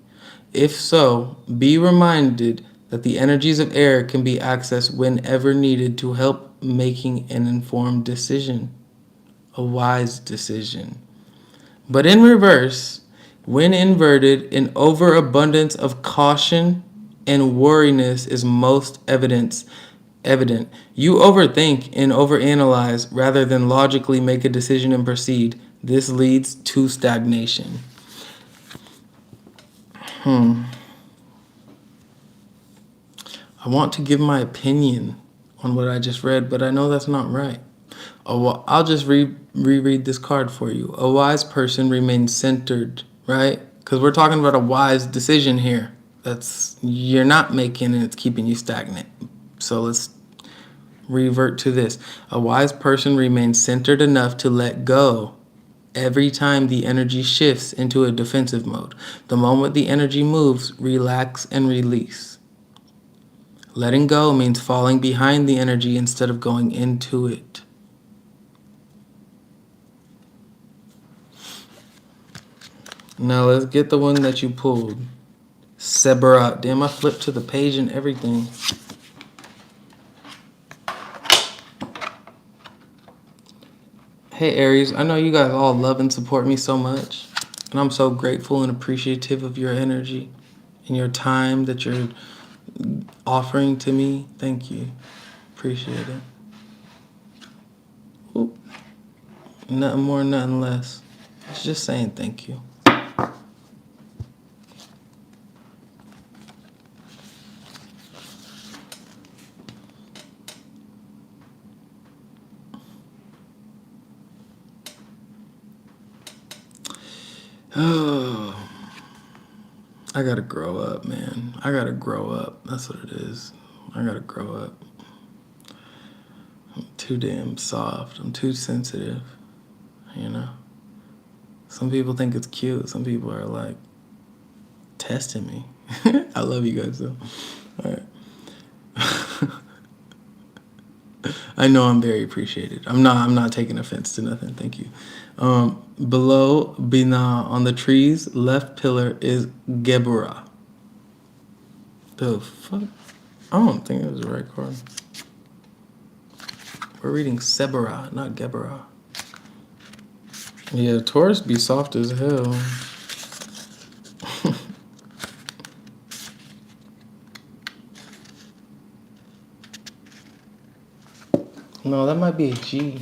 If so, be reminded that the energies of air can be accessed whenever needed to help making an informed decision, a wise decision. But in reverse, when inverted, an overabundance of caution and worriness is most evident. You overthink and overanalyze rather than logically make a decision and proceed. This leads to stagnation. I want to give my opinion on what I just read, but I know that's not right. I'll just reread this card for you. A wise person remains centered, right? Because we're talking about a wise decision here. You're not making, and it's keeping you stagnant. So let's revert to this. A wise person remains centered enough to let go every time the energy shifts into a defensive mode. The moment the energy moves, relax and release. Letting go means falling behind the energy instead of going into it. Now let's get the one that you pulled. Sebarat. Damn, I flipped to the page and everything. Hey Aries, I know you guys all love and support me so much. And I'm so grateful and appreciative of your energy and your time that you're offering to me. Thank you. Appreciate it. Nothing more, nothing less. It's just saying thank you. Oh, I gotta grow up, man. I gotta grow up. That's what it is. I gotta grow up. I'm too damn soft. I'm too sensitive, you know? Some people think it's cute. Some people are like testing me. I love you guys though. All right. I know I'm very appreciated. I'm not taking offense to nothing. Thank you. Below Bina on the trees, left pillar is Gebura. The fuck? I don't think it was the right card. We're reading Sebera, not Gebura. Yeah, Taurus be soft as hell. No, that might be a G.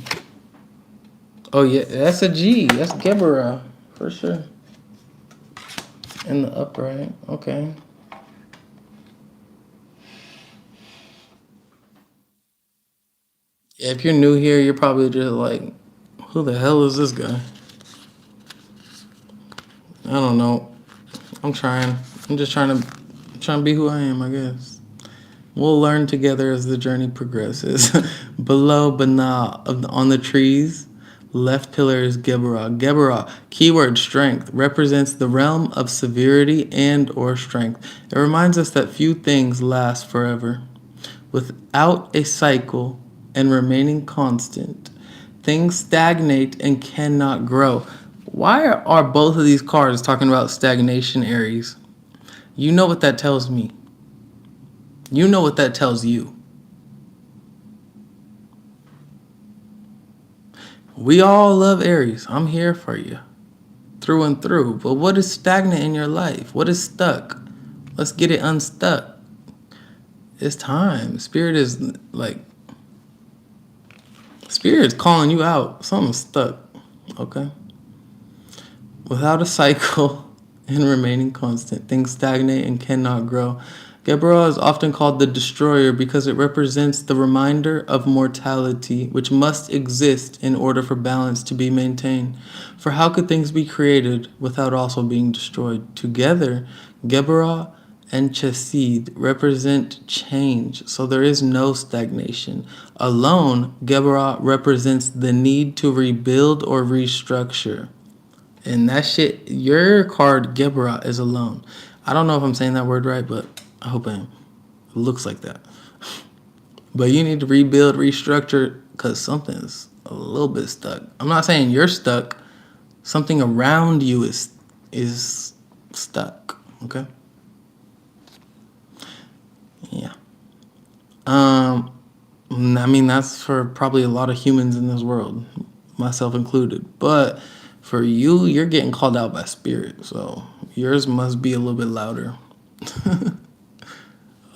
Oh yeah, that's a G. That's Gebura for sure. In the upright. Okay. Yeah, if you're new here, you're probably just like, who the hell is this guy? I don't know. I'm trying. I'm just trying to be who I am, I guess. We'll learn together as the journey progresses. Below Bana on the trees, left pillar is Gebera. Gebera, keyword strength, represents the realm of severity and or strength. It reminds us that few things last forever. Without a cycle and remaining constant, things stagnate and cannot grow. Why are both of these cards talking about stagnation, Aries? You know what that tells me. You know what that tells you. We all love Aries. I'm here for you. Through and through. But what is stagnant in your life? What is stuck? Let's get it unstuck. It's time. Spirit is calling you out. Something's stuck. Okay? Without a cycle and remaining constant, things stagnate and cannot grow. Gebra is often called the destroyer because it represents the reminder of mortality, which must exist in order for balance to be maintained. For how could things be created without also being destroyed? Together, Gebra and Chesed represent change, so there is no stagnation. Alone, Gebra represents the need to rebuild or restructure. And that shit, your card, Gebra, is alone. I don't know if I'm saying that word right, but I hope I am. It looks like that. But you need to rebuild, restructure, because something's a little bit stuck. I'm not saying you're stuck. Something around you is stuck. Okay? Yeah. I mean, that's for probably a lot of humans in this world, myself included. But for you, you're getting called out by spirit, so yours must be a little bit louder.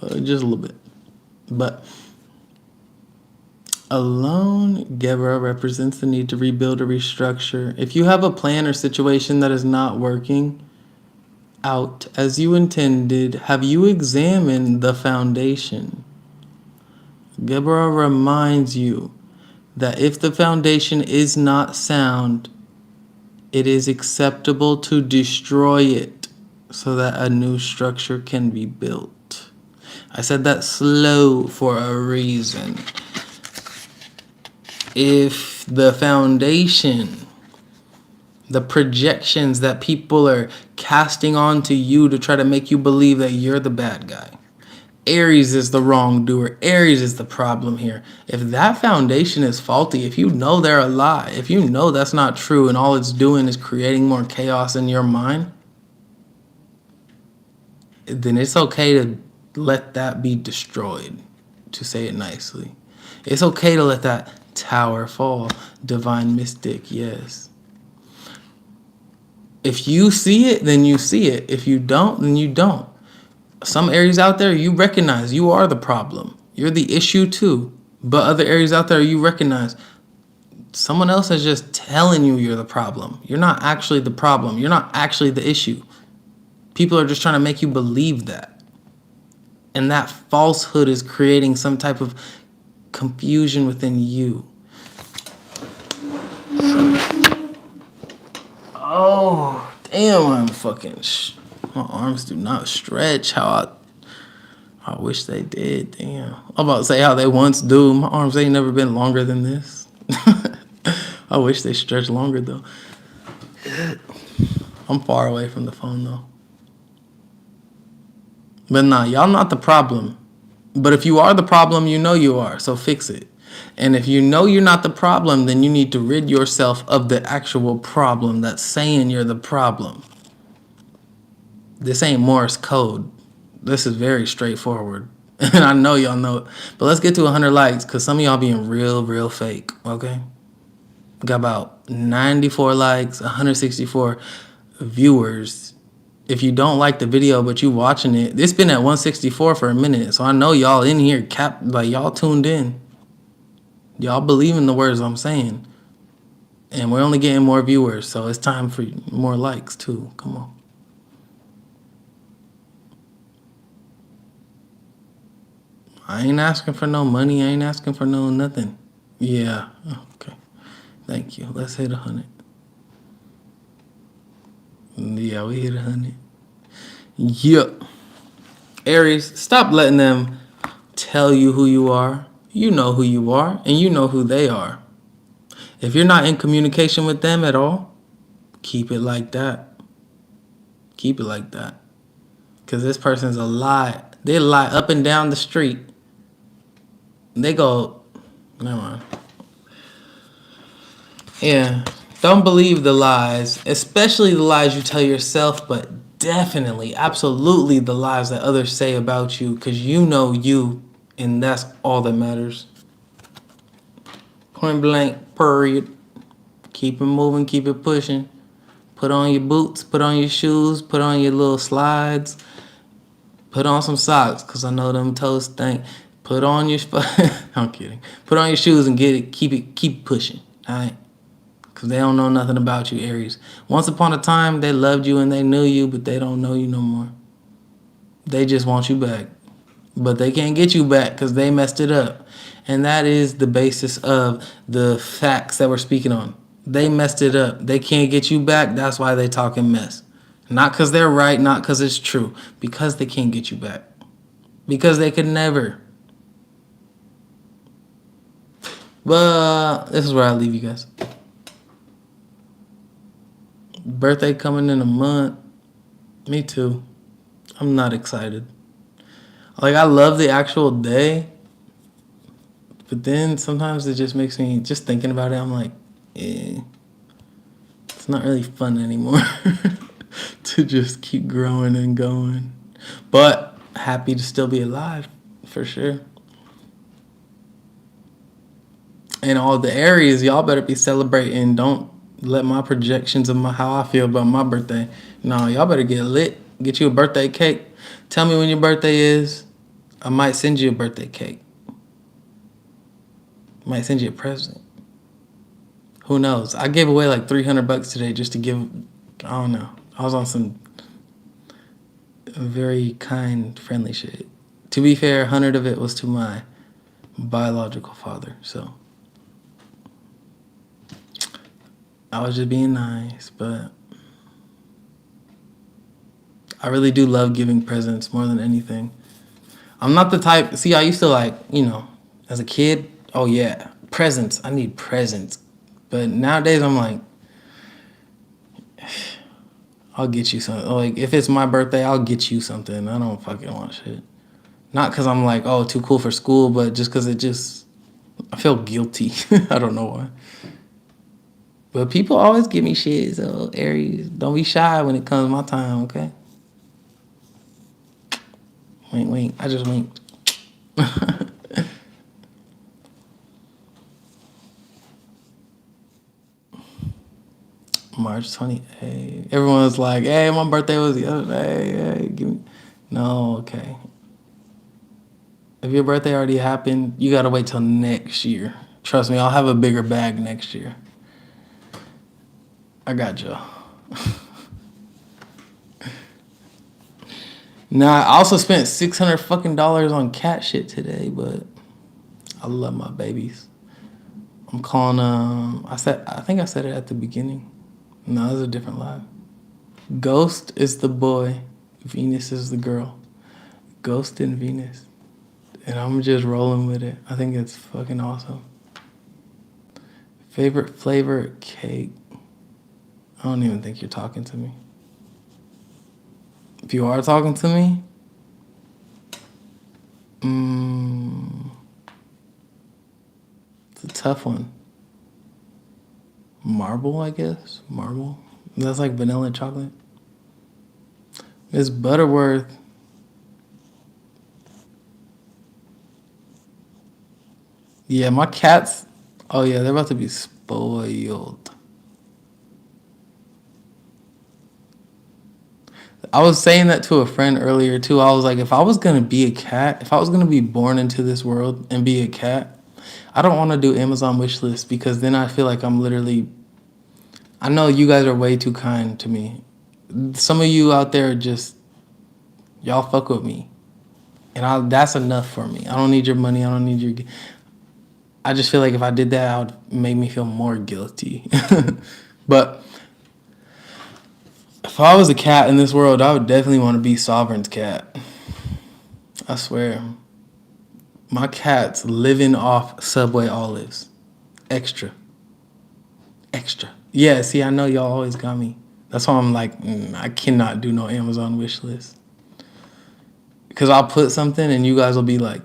Just a little bit. But alone, Gebra represents the need to rebuild or restructure. If you have a plan or situation that is not working out as you intended, have you examined the foundation? Gebra reminds you that if the foundation is not sound, it is acceptable to destroy it so that a new structure can be built. I said that slow for a reason. If the foundation, the projections that people are casting onto you to try to make you believe that you're the bad guy, Aries is the wrongdoer, Aries is the problem here. If that foundation is faulty, if you know they're a lie, if you know that's not true and all it's doing is creating more chaos in your mind, then it's okay to let that be destroyed, to say it nicely. It's okay to let that tower fall. Divine mystic, yes. If you see it, then you see it. If you don't, then you don't. Some Aries out there, you recognize you are the problem. You're the issue too. But other Aries out there, you recognize Someone else is just telling you you're the problem. You're not actually the problem. You're not actually the issue. People are just trying to make you believe that. And that falsehood is creating some type of confusion within you. Oh, damn, I'm fucking... my arms do not stretch how I wish they did. Damn. I'm about to say how they once do. My arms ain't never been longer than this. I wish they stretched longer, though. I'm far away from the phone, though. But nah, y'all not the problem. But if you are the problem, you know you are. So fix it. And if you know you're not the problem, then you need to rid yourself of the actual problem that's saying you're the problem. This ain't Morse code. This is very straightforward. And I know y'all know it. But let's get to 100 likes, because some of y'all being real fake, okay? Got about 94 likes, 164 viewers. If you don't like the video, but you watching it, it's been at 164 for a minute. So I know y'all in here, y'all tuned in. Y'all believe in the words I'm saying. And we're only getting more viewers, so it's time for more likes too. Come on. I ain't asking for no money. I ain't asking for no nothing. Yeah. Okay. Thank you. Let's hit 100. Yeah, we hit 100. Yep. Aries, stop letting them tell you who you are. You know who you are, and you know who they are. If you're not in communication with them at all, keep it like that. Keep it like that. Because this person's a lie. They lie up and down the street. They go, never mind. Yeah, don't believe the lies, especially the lies you tell yourself, but definitely, absolutely the lies that others say about you, because you know you, and that's all that matters. Point blank, period. Keep it moving, keep it pushing. Put on your boots, put on your shoes, put on your little slides. Put on some socks, because I know them toes stink. Put on your... I'm kidding. Put on your shoes and get it. Keep pushing, all right? Because they don't know nothing about you, Aries. Once upon a time, they loved you and they knew you, but they don't know you no more. They just want you back. But they can't get you back because they messed it up. And that is the basis of the facts that we're speaking on. They messed it up. They can't get you back. That's why they talking mess. Not because they're right, not because it's true. Because they can't get you back. Because they could never. But this is where I leave you guys. Birthday coming in a month. Me too. I'm not excited. Like, I love the actual day. But then sometimes it just makes me, just thinking about it, I'm like, it's not really fun anymore to just keep growing and going. But happy to still be alive, for sure. And all the Aries, y'all better be celebrating. Don't let my projections of how I feel about my birthday. No, y'all better get lit. Get you a birthday cake. Tell me when your birthday is. I might send you a birthday cake. Might send you a present. Who knows? I gave away like $300 today just to give. I don't know. I was on some very kind, friendly shit. To be fair, 100 of it was to my biological father. So I was just being nice, but I really do love giving presents more than anything. I'm not the type. See, I used to like, as a kid. Oh yeah, presents. I need presents. But nowadays I'm like, I'll get you something. Like, if it's my birthday, I'll get you something. I don't fucking want shit. Not because I'm like, oh, too cool for school, but just because I feel guilty. I don't know why. But people always give me shit, so Aries, don't be shy when it comes my time, okay? Wink, wink. I just winked. March 28th. Everyone's like, hey, my birthday was the other day. Hey, give me... No, okay. If your birthday already happened, you gotta wait till next year. Trust me, I'll have a bigger bag next year. I got you. Nah, I also spent $600 fucking on cat shit today, but I love my babies. I'm calling I think I said it at the beginning. No, it was a different live. Ghost is the boy, Venus is the girl. Ghost and Venus. And I'm just rolling with it. I think it's fucking awesome. Favorite flavor cake. I don't even think you're talking to me. If you are talking to me, it's a tough one. Marble, I guess. Marble. That's like vanilla chocolate. Miss Butterworth. Yeah, my cats. Oh yeah, they're about to be spoiled. I was saying that to a friend earlier too. I was like, if I was gonna be a cat, if I was gonna be born into this world and be a cat, I don't want to do Amazon wish list because then I feel like I'm literally. I know you guys are way too kind to me. Some of you out there are just y'all fuck with me, and that's enough for me. I don't need your money. I don't need your. I just feel like if I did that, it would make me feel more guilty. But if I was a cat in this world, I would definitely want to be Sovereign's cat. I swear. My cat's living off Subway olives. Extra. Extra. Yeah, see, I know y'all always got me. That's why I'm like, I cannot do no Amazon wish list. Because I'll put something and you guys will be like,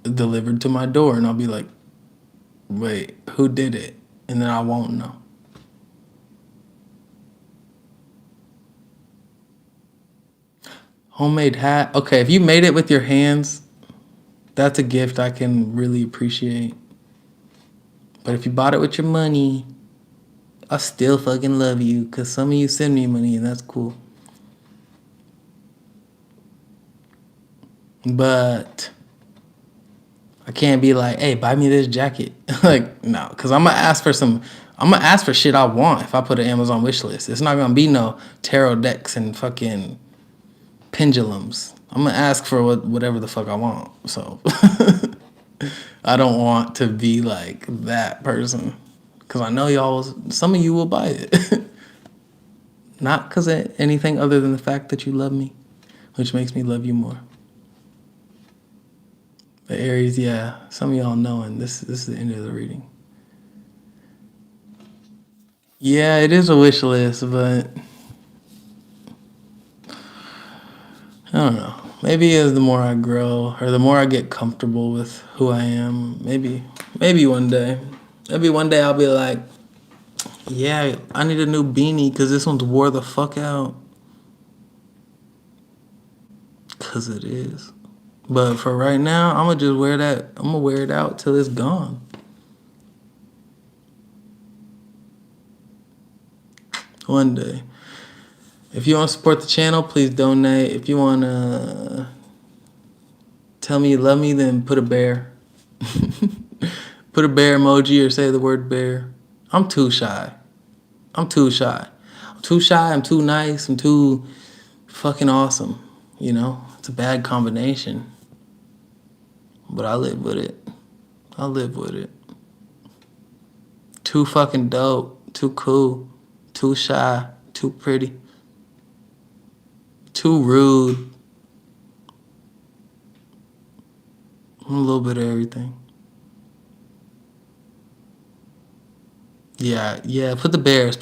delivered to my door. And I'll be like, wait, who did it? And then I won't know. Homemade hat. Okay, if you made it with your hands, that's a gift I can really appreciate. But if you bought it with your money, I still fucking love you because some of you send me money and that's cool. But I can't be like, hey, buy me this jacket. Like, no, because I'm gonna ask for shit I want if I put an Amazon wish list. It's not gonna be no tarot decks and fucking pendulums. I'm gonna ask for whatever the fuck I want. So I don't want to be like that person because I know some of you will buy it. Not because of anything other than the fact that you love me, which makes me love you more. The Aries, yeah, some of y'all know, and this is the end of the reading. Yeah, it is a wish list, but I don't know. Maybe as the more I grow, or the more I get comfortable with who I am, maybe one day. Maybe one day I'll be like, yeah, I need a new beanie because this one's wore the fuck out. Because it is. But for right now, I'm going to just wear that. I'm going to wear it out till it's gone. One day. If you want to support the channel, please donate. If you want to tell me you love me, then put a bear. Put a bear emoji or say the word bear. I'm too shy. I'm too shy. I'm too nice. I'm too fucking awesome. You know? It's a bad combination. But I live with it. I live with it. Too fucking dope. Too cool. Too shy. Too pretty. Too rude. A little bit of everything. Yeah. Put the bears.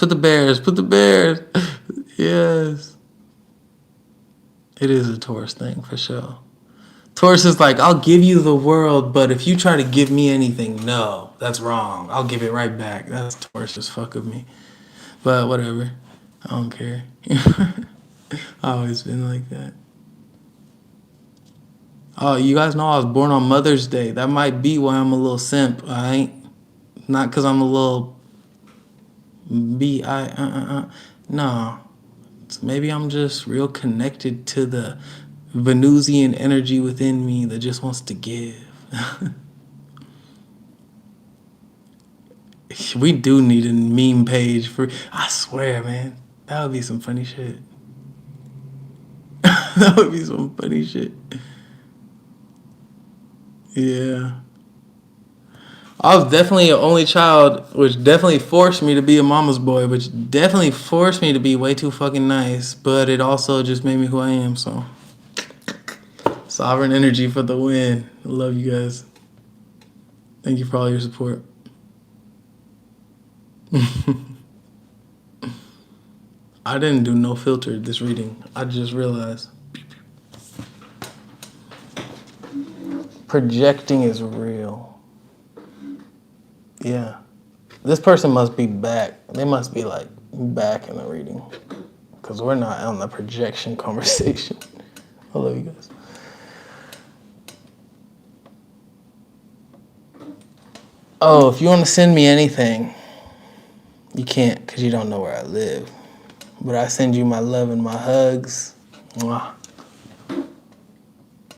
Yes. It is a Taurus thing for sure. Taurus is like, I'll give you the world, but if you try to give me anything, no, that's wrong. I'll give it right back. That's Taurus just fuck with me. But whatever. I don't care. I always been like that. Oh, you guys know I was born on Mother's Day. That might be why I'm a little simp, alright? Not because I'm a little No. Maybe I'm just real connected to the Venusian energy within me that just wants to give. We do need a meme page for. I swear, man, that would be some funny shit. That would be some funny shit. Yeah. I was definitely an only child, which definitely forced me to be a mama's boy, which definitely forced me to be way too fucking nice, but it also just made me who I am, so. Sovereign energy for the win. I love you guys. Thank you for all your support. I didn't do no filter this reading. I just realized. Projecting is real. Yeah. This person must be back. They must be like back in the reading. Because we're not on the projection conversation. I love you guys. Oh, if you want to send me anything, you can't because you don't know where I live. But I send you my love and my hugs. Mwah.